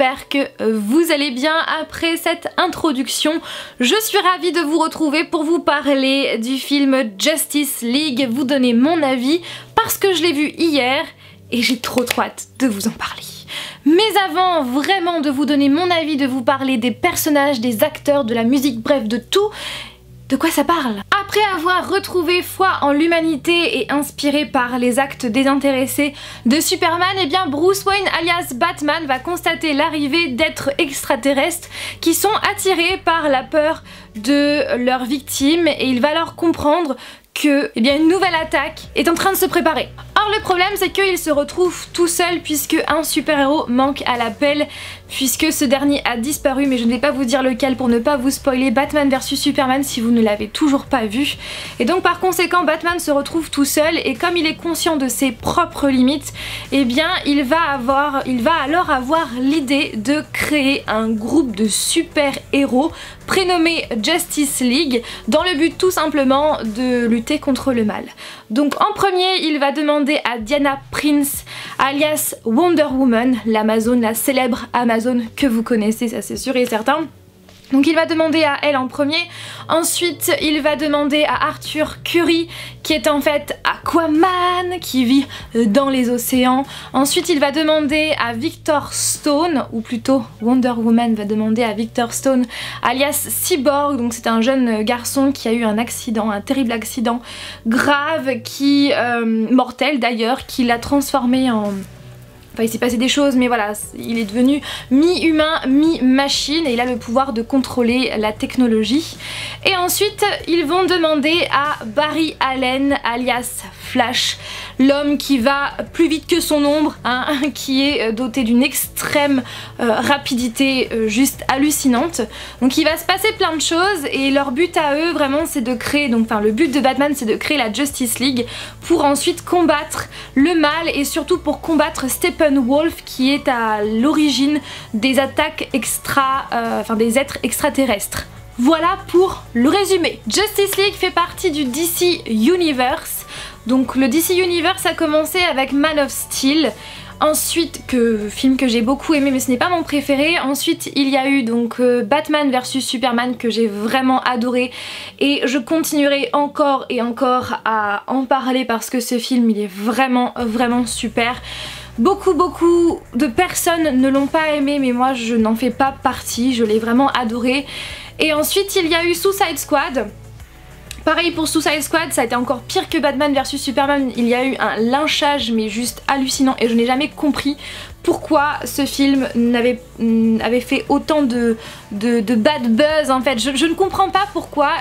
j'espère que vous allez bien après cette introduction. Je suis ravie de vous retrouver pour vous parler du film Justice League, vous donner mon avis parce que je l'ai vu hier et j'ai trop hâte de vous en parler. Mais avant vraiment de vous donner mon avis, de vous parler des personnages, des acteurs, de la musique, bref de tout, de quoi ça parle? Après avoir retrouvé foi en l'humanité et inspiré par les actes désintéressés de Superman, eh bien Bruce Wayne alias Batman va constater l'arrivée d'êtres extraterrestres qui sont attirés par la peur de leurs victimes et il va leur comprendre que une nouvelle attaque est en train de se préparer. Or le problème c'est qu'il se retrouve tout seul puisque un super-héros manque à l'appel, puisque ce dernier a disparu, mais je ne vais pas vous dire lequel pour ne pas vous spoiler. Batman vs Superman si vous ne l'avez toujours pas vu. Et donc par conséquent Batman se retrouve tout seul et comme il est conscient de ses propres limites, eh bien il va alors avoir l'idée de créer un groupe de super-héros prénommé Justice League dans le but tout simplement de lutter contre le mal. Donc en premier il va demander à Diana Prince alias Wonder Woman, l'Amazone, la célèbre Amazone que vous connaissez, ça c'est sûr et certain. Donc il va demander à elle en premier, ensuite il va demander à Arthur Curry qui est en fait Aquaman, qui vit dans les océans. Ensuite il va demander à Victor Stone, ou plutôt Wonder Woman va demander à Victor Stone alias Cyborg, donc c'est un jeune garçon qui a eu un accident, un terrible accident grave, mortel d'ailleurs, qui l'a transformé en... Enfin, il s'est passé des choses, mais voilà, il est devenu mi-humain, mi-machine et il a le pouvoir de contrôler la technologie. Et ensuite, ils vont demander à Barry Allen, alias Flash, l'homme qui va plus vite que son ombre, hein, qui est doté d'une extrême rapidité juste hallucinante. Donc il va se passer plein de choses et leur but à eux vraiment c'est de créer, le but de Batman c'est de créer la Justice League pour ensuite combattre le mal et surtout pour combattre Steppenwolf qui est à l'origine des attaques des êtres extraterrestres. Voilà pour le résumé. Justice League fait partie du DC Universe. Donc le DC Universe a commencé avec Man of Steel, ensuite film que j'ai beaucoup aimé mais ce n'est pas mon préféré. Ensuite il y a eu donc Batman vs Superman que j'ai vraiment adoré et je continuerai encore et encore à en parler parce que ce film il est vraiment super. Beaucoup de personnes ne l'ont pas aimé mais moi je n'en fais pas partie, je l'ai vraiment adoré. Et ensuite il y a eu Suicide Squad. Pareil pour Suicide Squad, ça a été encore pire que Batman vs Superman, il y a eu un lynchage mais juste hallucinant et je n'ai jamais compris pourquoi ce film avait fait autant de bad buzz en fait. Je ne comprends pas pourquoi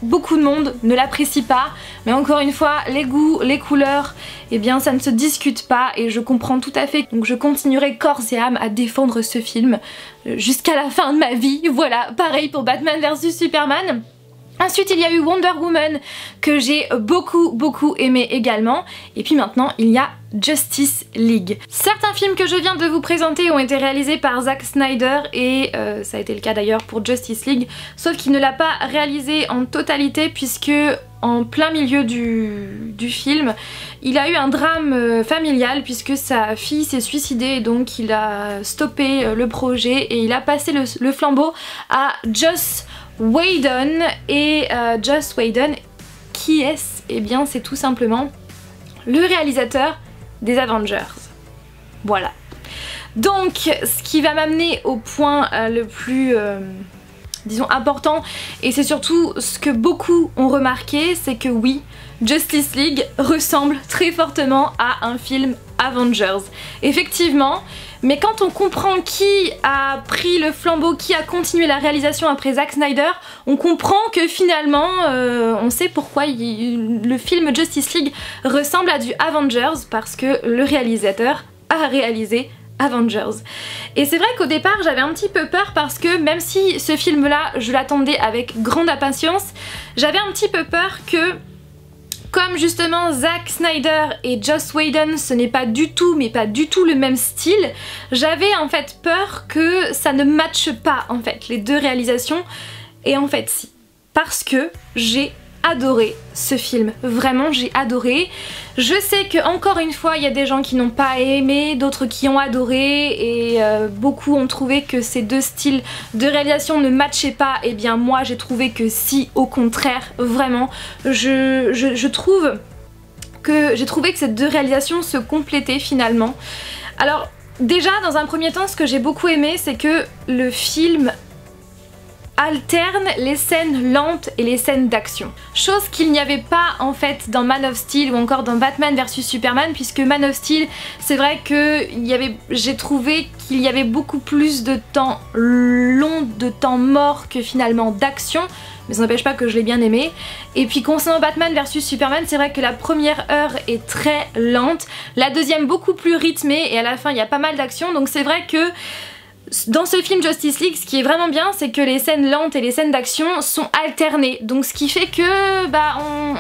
beaucoup de monde ne l'apprécie pas, mais encore une fois, les goûts, les couleurs, eh bien ça ne se discute pas et je comprends tout à fait. Donc je continuerai corps et âme à défendre ce film jusqu'à la fin de ma vie. Voilà, pareil pour Batman vs Superman. Ensuite il y a eu Wonder Woman que j'ai beaucoup aimé également. Et puis maintenant il y a Justice League. Certains films que je viens de vous présenter ont été réalisés par Zack Snyder et ça a été le cas d'ailleurs pour Justice League, sauf qu'il ne l'a pas réalisé en totalité puisque en plein milieu du film il a eu un drame familial puisque sa fille s'est suicidée et donc il a stoppé le projet et il a passé le flambeau à Joss Whedon. Et Joss Whedon, qui est-ce? Eh bien c'est tout simplement le réalisateur des Avengers. Voilà. Donc ce qui va m'amener au point le plus disons important, et c'est surtout ce que beaucoup ont remarqué, c'est que oui, Justice League ressemble très fortement à un film Avengers. Effectivement, mais quand on comprend qui a pris le flambeau, qui a continué la réalisation après Zack Snyder, on comprend que finalement, on sait pourquoi le film Justice League ressemble à du Avengers, parce que le réalisateur a réalisé Avengers. Et c'est vrai qu'au départ j'avais un petit peu peur parce que même si ce film là je l'attendais avec grande impatience, j'avais un petit peu peur que comme justement Zack Snyder et Joss Whedon ce n'est pas du tout mais pas du tout le même style, j'avais en fait peur que ça ne matche pas en fait les deux réalisations, et en fait si, parce que j'ai adoré ce film, vraiment j'ai adoré. Je sais que encore une fois il y a des gens qui n'ont pas aimé, d'autres qui ont adoré et beaucoup ont trouvé que ces deux styles de réalisation ne matchaient pas. Et bien moi j'ai trouvé que si, au contraire, vraiment j'ai trouvé que ces deux réalisations se complétaient finalement. Alors déjà dans un premier temps, ce que j'ai beaucoup aimé, c'est que le film alterne les scènes lentes et les scènes d'action. Chose qu'il n'y avait pas en fait dans Man of Steel ou encore dans Batman vs Superman, puisque Man of Steel, c'est vrai que j'ai trouvé qu'il y avait beaucoup plus de temps long, de temps mort que finalement d'action, mais ça n'empêche pas que je l'ai bien aimé. Et puis concernant Batman vs Superman, c'est vrai que la première heure est très lente, la deuxième beaucoup plus rythmée et à la fin il y a pas mal d'action, donc c'est vrai que dans ce film Justice League, ce qui est vraiment bien, c'est que les scènes lentes et les scènes d'action sont alternées. Donc ce qui fait que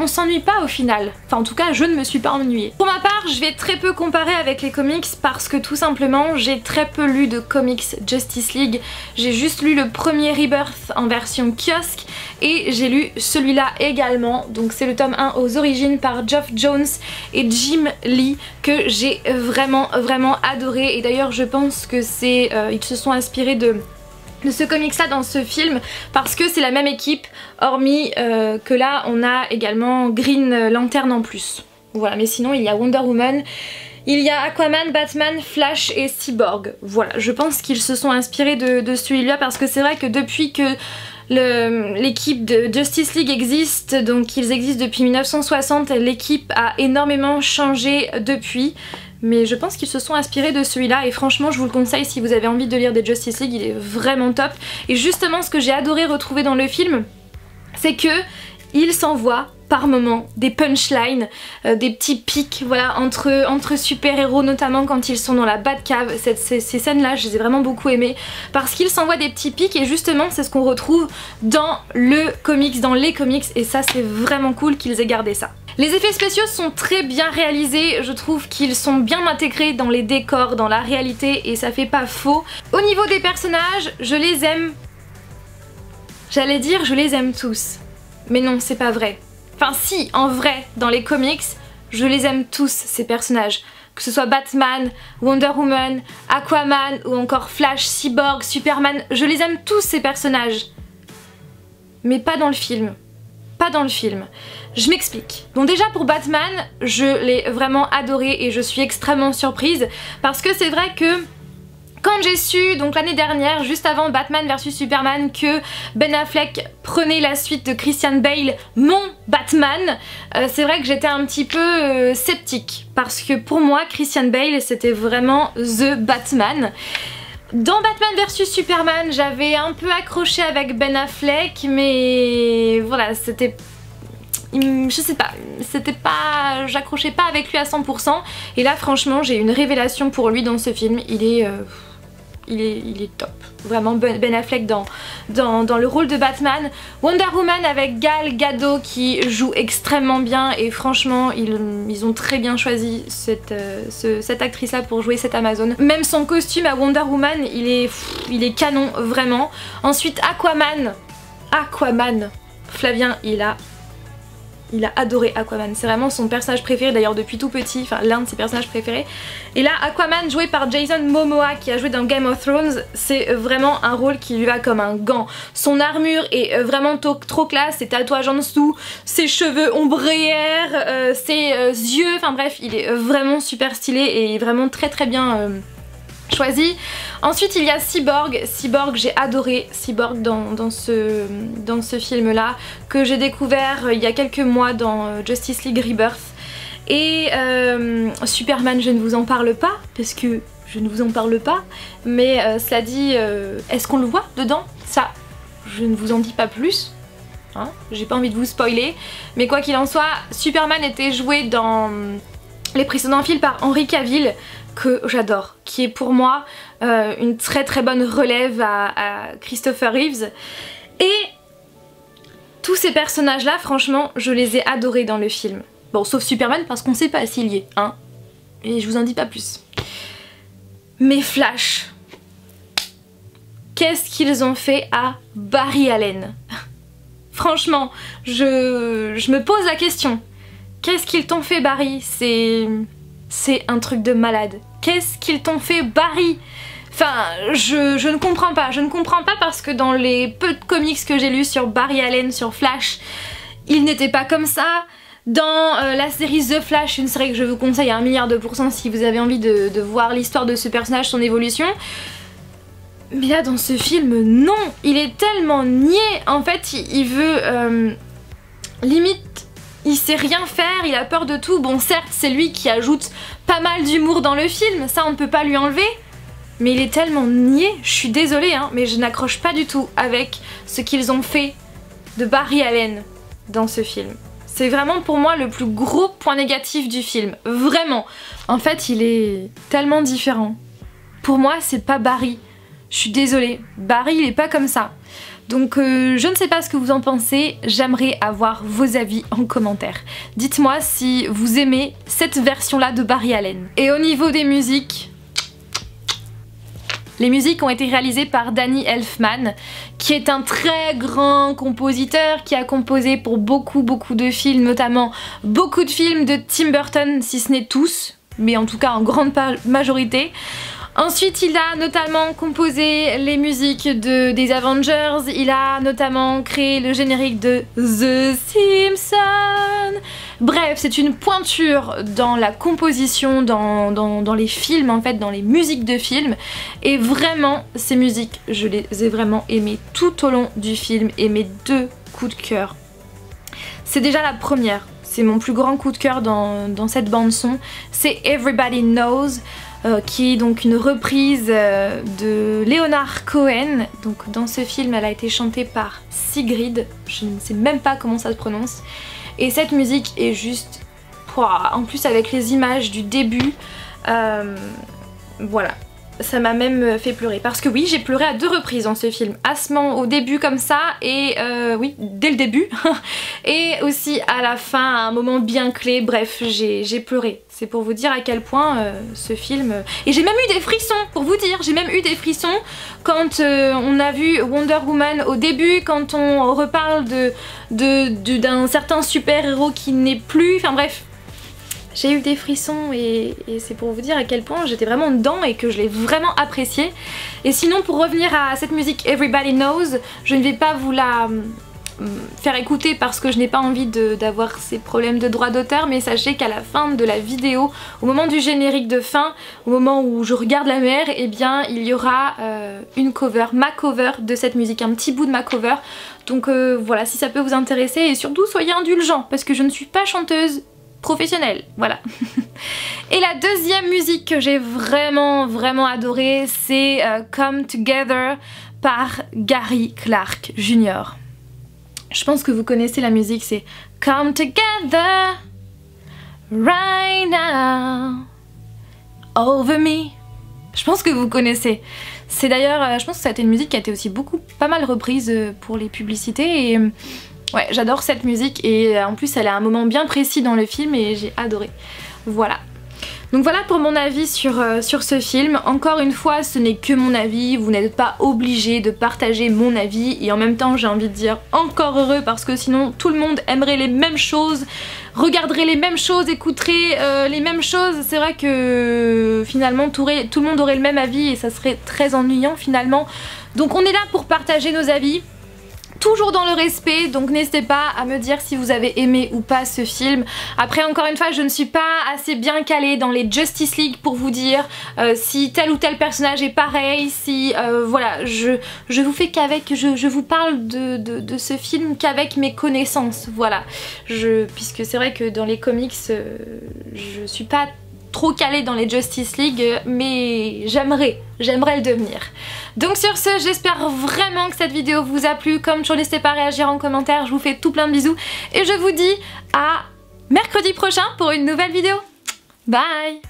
on s'ennuie pas au final. Enfin en tout cas, je ne me suis pas ennuyée. Pour ma part, je vais très peu comparer avec les comics parce que tout simplement, j'ai très peu lu de comics Justice League. J'ai juste lu le premier Rebirth en version kiosque et j'ai lu celui-là également. Donc c'est le tome 1 aux origines par Geoff Jones et Jim Lee que j'ai vraiment adoré. Et d'ailleurs je pense que c'est ils se sont inspirés de ce comics là dans ce film parce que c'est la même équipe, hormis que là on a également Green Lantern en plus. Voilà, mais sinon il y a Wonder Woman, il y a Aquaman, Batman, Flash et Cyborg. Voilà, je pense qu'ils se sont inspirés de celui-là parce que c'est vrai que depuis que l'équipe de Justice League existe, donc ils existent depuis 1960, l'équipe a énormément changé depuis. Mais je pense qu'ils se sont inspirés de celui-là et franchement je vous le conseille si vous avez envie de lire des Justice League, il est vraiment top. Et justement ce que j'ai adoré retrouver dans le film, c'est que il s'envoie par moments des punchlines, des petits pics voilà, entre super-héros, notamment quand ils sont dans la Batcave. Ces scènes-là, je les ai vraiment beaucoup aimées parce qu'ils s'envoient des petits pics et justement c'est ce qu'on retrouve dans les comics et ça c'est vraiment cool qu'ils aient gardé ça. Les effets spéciaux sont très bien réalisés, je trouve qu'ils sont bien intégrés dans les décors, dans la réalité et ça fait pas faux. Au niveau des personnages, je les aime. J'allais dire je les aime tous, mais non c'est pas vrai. Enfin si, en vrai, dans les comics, je les aime tous ces personnages. Que ce soit Batman, Wonder Woman, Aquaman ou encore Flash, Cyborg, Superman, je les aime tous ces personnages. Mais pas dans le film. Pas dans le film. Je m'explique. Bon déjà pour Batman, je l'ai vraiment adoré et je suis extrêmement surprise parce que c'est vrai que quand j'ai su, donc l'année dernière, juste avant Batman vs Superman, que Ben Affleck prenait la suite de Christian Bale, mon Batman, c'est vrai que j'étais un petit peu sceptique. Parce que pour moi, Christian Bale, c'était vraiment The Batman. Dans Batman vs Superman, j'avais un peu accroché avec Ben Affleck, mais voilà, c'était... je sais pas, j'accrochais pas avec lui à 100% et là franchement j'ai une révélation pour lui dans ce film, il est top. Vraiment Ben Affleck dans le rôle de Batman. Wonder Woman avec Gal Gadot qui joue extrêmement bien et franchement ils ont très bien choisi cette actrice là pour jouer cette Amazone. Même son costume à Wonder Woman il est canon vraiment. Ensuite Aquaman, Flavien il a adoré Aquaman, c'est vraiment son personnage préféré d'ailleurs depuis tout petit, enfin l'un de ses personnages préférés. Et là Aquaman joué par Jason Momoa qui a joué dans Game of Thrones, c'est vraiment un rôle qui lui va comme un gant. Son armure est vraiment trop classe, ses tatouages en dessous, ses cheveux ombrières, ses yeux, enfin bref il est vraiment super stylé et vraiment très bien choisi. Ensuite il y a Cyborg, j'ai adoré Cyborg dans ce film là que j'ai découvert il y a quelques mois dans Justice League Rebirth et Superman je ne vous en parle pas parce que je ne vous en parle pas mais cela dit est-ce qu'on le voit dedans? Ça je ne vous en dis pas plus. Hein, j'ai pas envie de vous spoiler mais quoi qu'il en soit Superman était joué dans les précédents films par Henry Cavill que j'adore, qui est pour moi une très bonne relève à Christopher Reeves et tous ces personnages là franchement je les ai adorés dans le film. Bon sauf Superman parce qu'on sait pas s'il y est, hein, et je vous en dis pas plus. Mais Flash, qu'est-ce qu'ils ont fait à Barry Allen? Franchement, je me pose la question. Qu'est-ce qu'ils t'ont fait, Barry? C'est un truc de malade. Qu'est-ce qu'ils t'ont fait, Barry? Enfin, je ne comprends pas. Je ne comprends pas parce que dans les peu de comics que j'ai lus sur Barry Allen, sur Flash, il n'était pas comme ça. Dans la série The Flash, une série que je vous conseille à 1 000 000 % si vous avez envie de voir l'histoire de ce personnage, son évolution. Mais là, dans ce film, non, il est tellement niais. En fait, il veut... limite, il sait rien faire, il a peur de tout. Bon, certes, c'est lui qui ajoute pas mal d'humour dans le film, ça on ne peut pas lui enlever. Mais il est tellement niais, je suis désolée, hein, mais je n'accroche pas du tout avec ce qu'ils ont fait de Barry Allen dans ce film. C'est vraiment pour moi le plus gros point négatif du film, vraiment. En fait, il est tellement différent. Pour moi, c'est pas Barry. Je suis désolée, Barry il est pas comme ça. Donc je ne sais pas ce que vous en pensez, j'aimerais avoir vos avis en commentaire. Dites-moi si vous aimez cette version-là de Barry Allen. Et au niveau des musiques, les musiques ont été réalisées par Danny Elfman, qui est un très grand compositeur, qui a composé pour beaucoup de films, notamment beaucoup de films de Tim Burton, si ce n'est tous, mais en tout cas en grande majorité. Ensuite, il a notamment composé les musiques des Avengers, il a notamment créé le générique de The Simpsons. Bref, c'est une pointure dans la composition, dans les films en fait, dans les musiques de films. Et vraiment, ces musiques, je les ai vraiment aimées tout au long du film et mes 2 coups de cœur. C'est déjà la première, c'est mon plus grand coup de cœur dans cette bande son, c'est Everybody Knows. Qui est donc une reprise de Leonard Cohen. Donc dans ce film, elle a été chantée par Sigrid, je ne sais même pas comment ça se prononce. Et cette musique est juste... En plus avec les images du début, voilà. Ça m'a même fait pleurer. Parce que oui, j'ai pleuré à 2 reprises dans ce film. Au début comme ça, et oui, dès le début. Et aussi à la fin, à un moment bien clé. Bref, j'ai pleuré. C'est pour vous dire à quel point ce film... Et j'ai même eu des frissons, pour vous dire. J'ai même eu des frissons quand on a vu Wonder Woman au début, quand on reparle d'un certain super-héros qui n'est plus... Enfin bref. J'ai eu des frissons et c'est pour vous dire à quel point j'étais vraiment dedans et que je l'ai vraiment apprécié. Et sinon, pour revenir à cette musique Everybody Knows, je ne vais pas vous la faire écouter parce que je n'ai pas envie d'avoir ces problèmes de droit d'auteur, mais sachez qu'à la fin de la vidéo, au moment du générique de fin, au moment où je regarde la mer, eh bien il y aura une cover, ma cover de cette musique, un petit bout de ma cover. Donc voilà, si ça peut vous intéresser, et surtout soyez indulgents parce que je ne suis pas chanteuse professionnelle, voilà. Et la deuxième musique que j'ai vraiment adorée, c'est Come Together par Gary Clark Jr. Je pense que vous connaissez la musique, c'est Come Together right now over me. Je pense que vous connaissez. C'est d'ailleurs, je pense que ça a été une musique qui a été aussi pas mal reprise pour les publicités et ouais, j'adore cette musique et en plus elle a un moment bien précis dans le film et j'ai adoré. Voilà. Donc voilà pour mon avis sur ce film. Encore une fois, ce n'est que mon avis, vous n'êtes pas obligé de partager mon avis et en même temps j'ai envie de dire encore heureux parce que sinon tout le monde aimerait les mêmes choses, regarderait les mêmes choses, écouterait les mêmes choses. C'est vrai que finalement tout le monde aurait le même avis et ça serait très ennuyant finalement. Donc on est là pour partager nos avis. Toujours dans le respect, donc n'hésitez pas à me dire si vous avez aimé ou pas ce film. Après encore une fois, je ne suis pas assez bien calée dans les Justice League pour vous dire si tel ou tel personnage est pareil, si voilà, je vous fais qu'avec, je vous parle de ce film qu'avec mes connaissances, voilà. Puisque c'est vrai que dans les comics, je suis pas trop calée dans les Justice League, mais j'aimerais le devenir. Donc sur ce, j'espère vraiment que cette vidéo vous a plu. Comme toujours, n'hésitez pas à réagir en commentaire, je vous fais tout plein de bisous et je vous dis à mercredi prochain pour une nouvelle vidéo. Bye!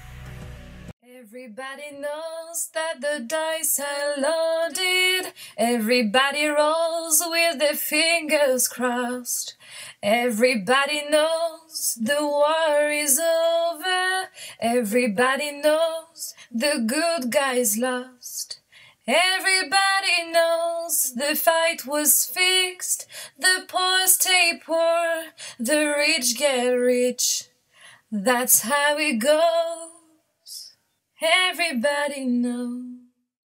Everybody knows that the dice are loaded. Everybody rolls with their fingers crossed. Everybody knows the war is over. Everybody knows the good guys lost. Everybody knows once the fight was fixed, the poor stay poor, the rich get rich. That's how it goes. Everybody knows.